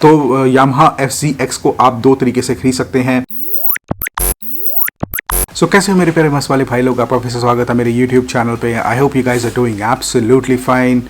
तो Yamaha FZX को आप दो तरीके से खरीद सकते हैं। सो कैसे हो मेरे प्यारे मस्त वाले भाई लोग, आपका फिर से स्वागत है मेरे YouTube चैनल पे। I hope you guys are doing absolutely fine.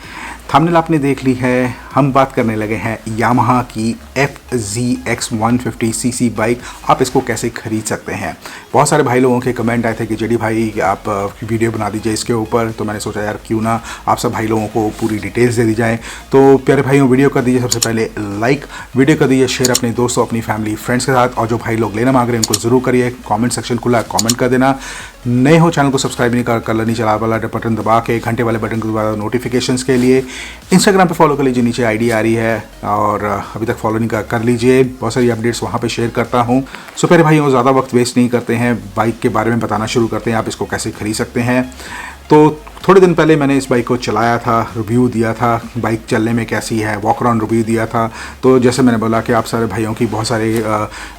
Thumbnail आपने देख ली है, हम बात करने लगे हैं यामाहा की FZX 150cc बाइक। आप इसको कैसे खरीद सकते हैं। बहुत सारे भाई लोगों के कमेंट आए थे कि जेडी भाई आप वीडियो बना दीजिए इसके ऊपर, तो मैंने सोचा यार क्यों ना आप सब भाई लोगों को पूरी डिटेल्स दे दी जाए। तो प्यारे भाइयों, वीडियो कर दीजिए सबसे पहले लाइक, वीडियो कर दीजिए शेयर अपने दोस्तों अपनी फैमिली फ्रेंड्स के साथ, और जो भाई लोग लेना मांग रहे हैं उनको ज़रूर करिए। कॉमेंट सेक्शन खुला है, कॉमेंट कर देना। नए हो चैनल को सब्सक्राइब नहीं कर लेनी, चला वाला बटन दबा के घंटे वाले बटन को दबा नोटिफिकेशंस के लिए। इंस्टाग्राम पे फॉलो कर लीजिए, नीचे आईडी आ रही है, और अभी तक फॉलो नहीं कर लीजिए। बहुत सारी अपडेट्स वहाँ पे शेयर करता हूँ। सो प्यारे भाइयों, ज़्यादा वक्त वेस्ट नहीं करते हैं, बाइक के बारे में बताना शुरू करते हैं। आप इसको कैसे खरीद सकते हैं। तो थोड़े दिन पहले मैंने इस बाइक को चलाया था, रिव्यू दिया था, बाइक चलने में कैसी है, वॉक अराउंड रिव्यू दिया था। तो जैसे मैंने बोला कि आप सारे भाइयों की बहुत सारे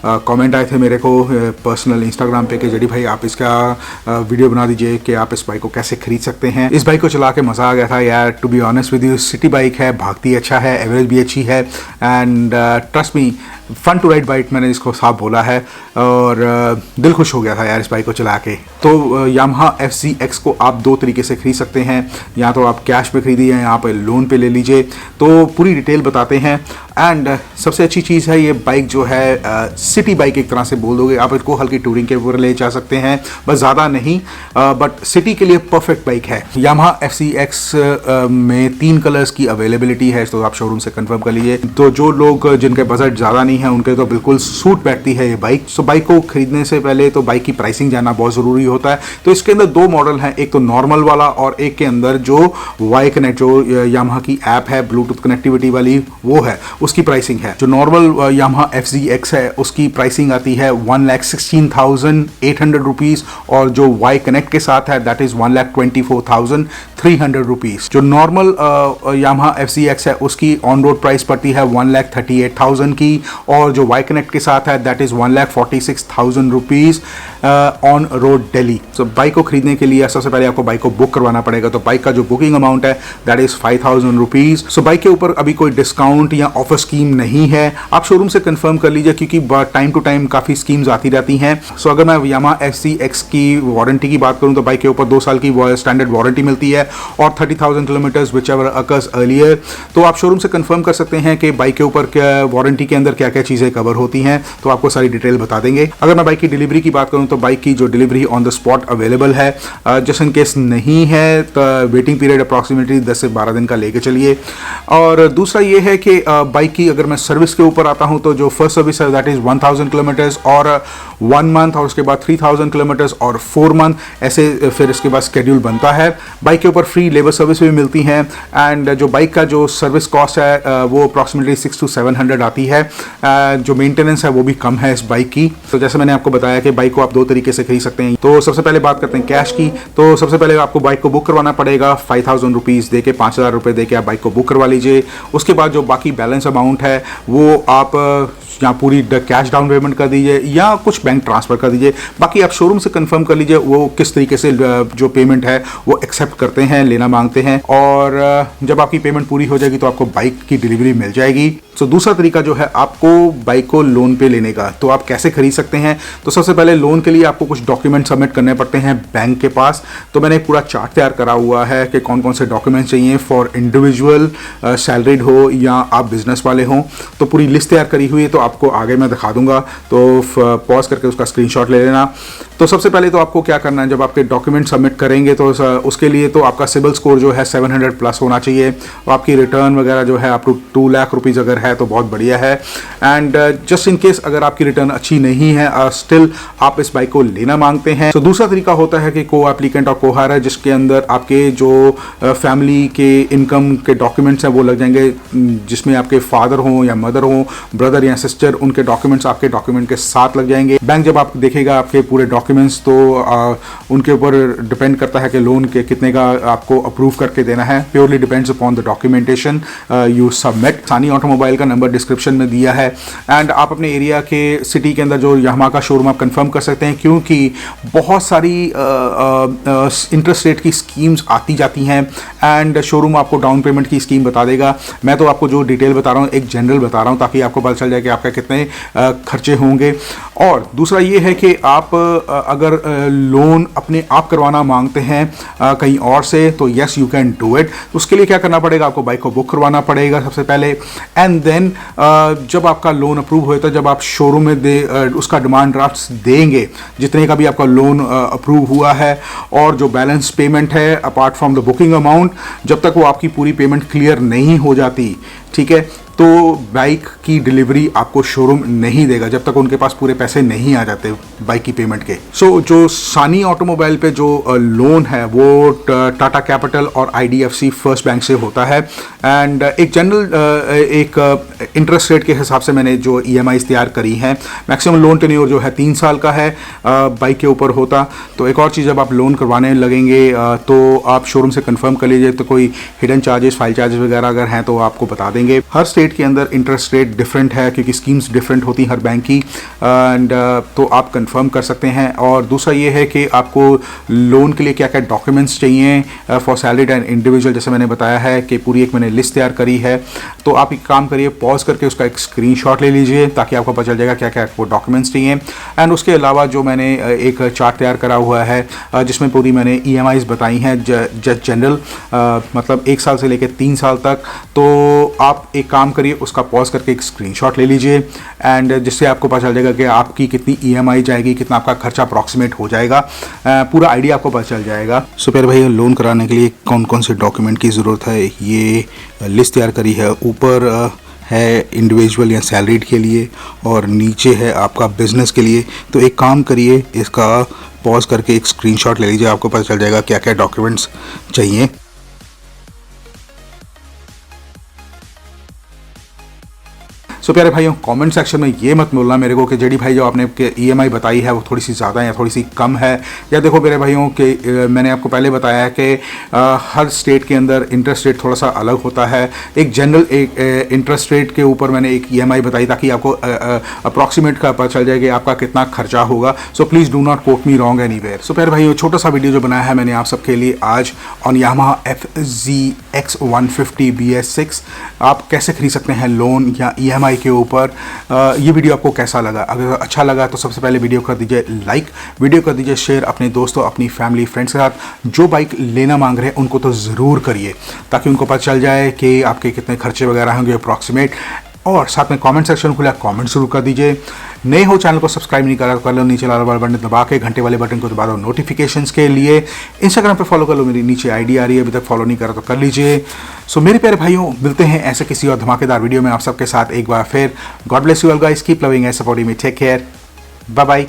कमेंट आए थे मेरे को पर्सनल इंस्टाग्राम पे कि जेडी भाई आप इसका वीडियो बना दीजिए कि आप इस बाइक को कैसे खरीद सकते हैं। इस बाइक को चला के मज़ा आ गया था यार, to be honest with you. City bike है, भागती अच्छा है, एवरेज भी अच्छी है, and trust me fun to ride bike, मैंने इसको साफ बोला है, और दिल खुश हो गया था यार इस बाइक को चला के। तो यामाहा FZX को आप दो तरीके से खरीद सकते हैं, या तो आप कैश पे खरीदिए, यहाँ पे लोन पे ले लीजिए। तो पूरी डिटेल बताते हैं। एंड सबसे अच्छी चीज़ है ये बाइक जो है सिटी बाइक एक तरह से बोल दोगे आप, इसको हल्की टूरिंग के ऊपर ले जा सकते हैं, बस ज़्यादा नहीं, बट सिटी के लिए परफेक्ट बाइक है। यामाहा FZX में 3 कलर्स की अवेलेबिलिटी है, तो आप शोरूम से कंफर्म कर लीजिए। तो जो लोग जिनके बजट ज़्यादा नहीं है उनके तो बिल्कुल सूट बैठती है ये बाइक। सो बाइक को खरीदने से पहले तो बाइक की प्राइसिंग जानना बहुत ज़रूरी होता है। तो इसके अंदर 2 मॉडल हैं, एक तो नॉर्मल वाला और एक के अंदर जो वाई कनेक्ट, जो यामाहा की ऐप है ब्लूटूथ कनेक्टिविटी वाली, वो है, उसकी प्राइसिंग है। जो नॉर्मल यामाहा FZX है उसकी प्राइसिंग आती है 1,16,800 रुपीज़, और जो वाई कनेक्ट के साथ है दैट इज़ 1,24,300 रुपीज़। जो नॉर्मल यामाहा FZX है उसकी ऑन रोड प्राइस पड़ती है 1,38,000 की, और जो वाई कनेक्ट के साथ है that is 1,46,000 rupees on road Delhi. So bike को खरीदने के लिए सबसे पहले आपको बाइक को बुक करवाना पड़ेगा। तो बाइक का जो बुकिंग अमाउंट है that is 5,000 rupees. So bike के ऊपर अभी कोई डिस्काउंट या ऑफर स्कीम नहीं है, आप शोरूम से कंफर्म कर लीजिए, क्योंकि टाइम टू टाइम काफ़ी स्कीम्स आती रहती हैं। सो अगर मैं यामाहा FZX की वारंटी की बात करूँ तो बाइक के ऊपर 2 साल की स्टैंडर्ड वारंटी मिलती है, और 30,000 kilometres which ever occurs earlier. तो आप शोरूम से कंफर्म कर सकते हैं कि बाइक के ऊपर वारंटी के अंदर क्या क्या चीज़ें कवर होती हैं, तो आपको सारी डिटेल बता देंगे। अगर मैं बाइक की डिलीवरी की बात करूं तो बाइक की जो delivery on the spot available है, जस्ट इन केस नहीं है तो वेटिंग पीरियड अप्रॉक्सीमेटली 10 से 12 दिन का लेके चलिए। और दूसरा ये है कि बाइक की अगर मैं सर्विस के ऊपर आता हूं तो जो फर्स्ट सर्विस है दैट इज़ 1,000 किलोमीटर्स और 1 मंथ, और उसके बाद 3,000 किलोमीटर्स और 4 मंथ, ऐसे फिर इसके बाद शेड्यूल बनता है। बाइक के ऊपर फ्री लेबर सर्विस भी मिलती हैं, एंड जो बाइक का जो सर्विस कॉस्ट है वो अप्रॉक्सीमेटली 600 to 700 आती है। जो मेंटेनेंस है वो भी कम है इस बाइक की। तो जैसे मैंने आपको बताया कि बाइक को आप 2 तरीके से खरीद सकते हैं। तो सबसे पहले बात करते हैं कैश की। तो सबसे पहले आपको बाइक को बुक करवाना पड़ेगा 5,000 रुपीज़ दे के, 5,000 रुपये दे के आप बाइक को बुक करवा लीजिए। उसके बाद जो बाकी बैलेंस अमाउंट है वो आप या पूरी कैश डाउन पेमेंट कर दीजिए या कुछ बैंक ट्रांसफ़र कर दीजिए। बाकी आप शोरूम से कंफर्म कर लीजिए वो किस तरीके से जो पेमेंट है वो एक्सेप्ट करते हैं, लेना मांगते हैं, और जब आपकी पेमेंट पूरी हो जाएगी तो आपको बाइक की डिलीवरी मिल जाएगी। सो दूसरा तरीका जो है आपको बाइक को लोन पे लेने का, तो आप कैसे खरीद सकते हैं। तो सबसे पहले लोन के लिए आपको कुछ डॉक्यूमेंट सबमिट करने पड़ते हैं बैंक के पास। तो मैंने एक पूरा चार्ट तैयार करा हुआ है कि कौन कौन से डॉक्यूमेंट्स चाहिए फॉर इंडिविजुअल, सैलरीड हो या आप बिजनेस वाले हों। तो पूरी लिस्ट तैयार करी हुई है, तो आपको आगे मैं दिखा दूंगा, तो पॉज करके उसका स्क्रीनशॉट ले लेना। तो सबसे पहले तो आपको क्या करना है, जब आपके डॉक्यूमेंट सबमिट करेंगे तो उसके लिए तो आपका सिबिल स्कोर जो है 700 प्लस होना चाहिए, और आपकी रिटर्न वगैरह जो है अप टू 2 लाख रुपीज़ अगर है तो बहुत बढ़िया है। एंड जस्ट इन केस अगर आपकी रिटर्न अच्छी नहीं है, स्टिल आप इस बाइक को लेना मांगते हैं, तो दूसरा तरीका होता है कि को एप्लीकेंट और कोहार है, जिसके अंदर आपके जो फैमिली के इनकम के डॉक्यूमेंट्स हैं वो लग जाएंगे, जिसमें आपके फादर हों या मदर हों, ब्रदर या सिस्टर, उनके डॉक्यूमेंट्स आपके डॉक्यूमेंट के साथ लग जाएंगे। बैंक जब आप देखेगा आपके पूरे डॉक्यूमेंट्स, तो उनके ऊपर डिपेंड करता है कि लोन के कितने का आपको अप्रूव करके देना है। Purely depends upon the documentation you submit. सानी ऑटोमोबाइल का नंबर डिस्क्रिप्शन में दिया है, एंड आप अपने एरिया के सिटी के अंदर जो यामाहा का शोरूम आप कंफर्म कर सकते करते हैं, क्योंकि बहुत सारी इंटरेस्ट रेट की स्कीम्स आती जाती हैं एंड शोरूम आपको डाउन पेमेंट की स्कीम बता देगा। मैं तो आपको जो डिटेल बता रहा हूँ एक जनरल बता रहा हूँ ताकि आपको पता चल जाए कि आपका कितने खर्चे होंगे। और दूसरा ये है कि आप अगर लोन अपने आप करवाना मांगते हैं कहीं और से तो yes you can do it. उसके लिए क्या करना पड़ेगा, आपको बाइक को बुक करवाना पड़ेगा सबसे पहले, एंड देन जब आपका लोन अप्रूव होता है, जब आप शोरूम में उसका डिमांड ड्राफ्ट देंगे जितने का भी आपका लोन अप्रूव हुआ है, और जो बैलेंस पेमेंट है apart from the booking amount, जब तक वो आपकी पूरी पेमेंट क्लियर नहीं हो जाती, ठीक है, तो बाइक की डिलीवरी आपको शोरूम नहीं देगा जब तक उनके पास पूरे पैसे नहीं आ जाते बाइक की पेमेंट के। सो जो सानी ऑटोमोबाइल पे जो लोन है वो टाटा कैपिटल और आईडीएफसी फर्स्ट बैंक से होता है, एंड एक जनरल एक इंटरेस्ट रेट के हिसाब से मैंने जो ईएमआईज़ तैयार करी हैं। मैक्सिमम लोन टेन्योर जो है 3 साल का है बाइक के ऊपर होता। तो एक और चीज़, जब आप लोन करवाने लगेंगे तो आप शोरूम से कंफर्म कर लीजिए, तो कोई हिडन चार्जेस, फाइल चार्जेस वगैरह अगर हैं तो आपको बता देंगे। हर स्टेट के अंदर इंटरेस्ट रेट डिफरेंट है क्योंकि स्कीम्स डिफरेंट होती हैं हर बैंक की, एंड तो आप कंफर्म कर सकते हैं। और दूसरा ये है कि आपको लोन के लिए क्या क्या डॉक्यूमेंट्स चाहिए फॉर सैलरीड एंड इंडिविजुअल, जैसे मैंने बताया है कि पूरी एक मैंने लिस्ट तैयार करी है। तो आप एक काम करिए, पॉज करके उसका एक स्क्रीनशॉट ले लीजिए ताकि आपको पता चल जाएगा क्या क्या आपको डॉक्यूमेंट्स चाहिए। एंड उसके अलावा जो मैंने एक चार्ट तैयार करा हुआ है जिसमें पूरी मैंने ईएमआईज़ बताई हैं जस्ट जनरल, मतलब 1 साल से लेकर 3 साल तक। तो आप एक काम करिए, उसका पॉज करके एक स्क्रीनशॉट ले लीजिए, एंड जिससे आपको पता चल जाएगा कि आपकी कितनी ईएमआई जाएगी, कितना आपका खर्चा अप्रॉक्सीमेट हो जाएगा, पूरा आइडिया आपको पता चल जाएगा। सो प्यारे भाई, लोन कराने के लिए कौन कौन से डॉक्यूमेंट की ज़रूरत है ये लिस्ट तैयार करी है। ऊपर है इंडिविजुअल या सैलरीड के लिए और नीचे है आपका बिजनेस के लिए। तो एक काम करिए, इसका पॉज करके एक स्क्रीनशॉट ले लीजिए, आपको पता चल जाएगा क्या क्या डॉक्यूमेंट्स चाहिए। सो प्यारे भाइयों, कमेंट सेक्शन में ये मत बोलना मेरे को कि जेडी भाई जो आपने ईएमआई बताई है वो थोड़ी सी ज़्यादा है या थोड़ी सी कम है। या देखो मेरे भाइयों कि मैंने आपको पहले बताया है कि हर स्टेट के अंदर इंटरेस्ट रेट थोड़ा सा अलग होता है। एक जनरल एक इंटरेस्ट रेट के ऊपर मैंने एक ईएमआई बताई ताकि आपको अप्रॉक्सीमेट का पता चल जाए कि आपका कितना खर्चा होगा। So please do not quote me wrong anywhere. So प्यारे भाइयों, छोटा सा वीडियो जो बनाया है मैंने आप सबके लिए आज ऑन यामाहा FZX 150 BS6 आप कैसे खरीद सकते हैं लोन या ईएमआई के ऊपर। ये वीडियो आपको कैसा लगा? अगर अच्छा लगा तो सबसे पहले वीडियो कर दीजिए लाइक, वीडियो कर दीजिए शेयर अपने दोस्तों, अपनी फैमिली, फ्रेंड्स के साथ। जो बाइक लेना मांग रहे हैं उनको तो ज़रूर करिए ताकि उनको पता चल जाए कि आपके कितने खर्चे वगैरह होंगे अप्रॉक्सीमेट। और साथ में कमेंट सेक्शन खुला, कमेंट जरूर कर दीजिए। नए हो चैनल को सब्सक्राइब नहीं करा तो कर लो, नीचे लाल वाला बटन दबा के घंटे वाले बटन को दबा दो नोटिफिकेशंस के लिए। इंस्टाग्राम पे फॉलो कर लो, मेरी नीचे आईडी आ रही है, अभी तक फॉलो नहीं करा तो कर लीजिए। सो मेरे प्यारे भाइयों, मिलते हैं ऐसे किसी और धमाकेदार वीडियो में आप सबके साथ एक बार फिर। God bless you all guys, keep loving and supporting me, take care, bye bye.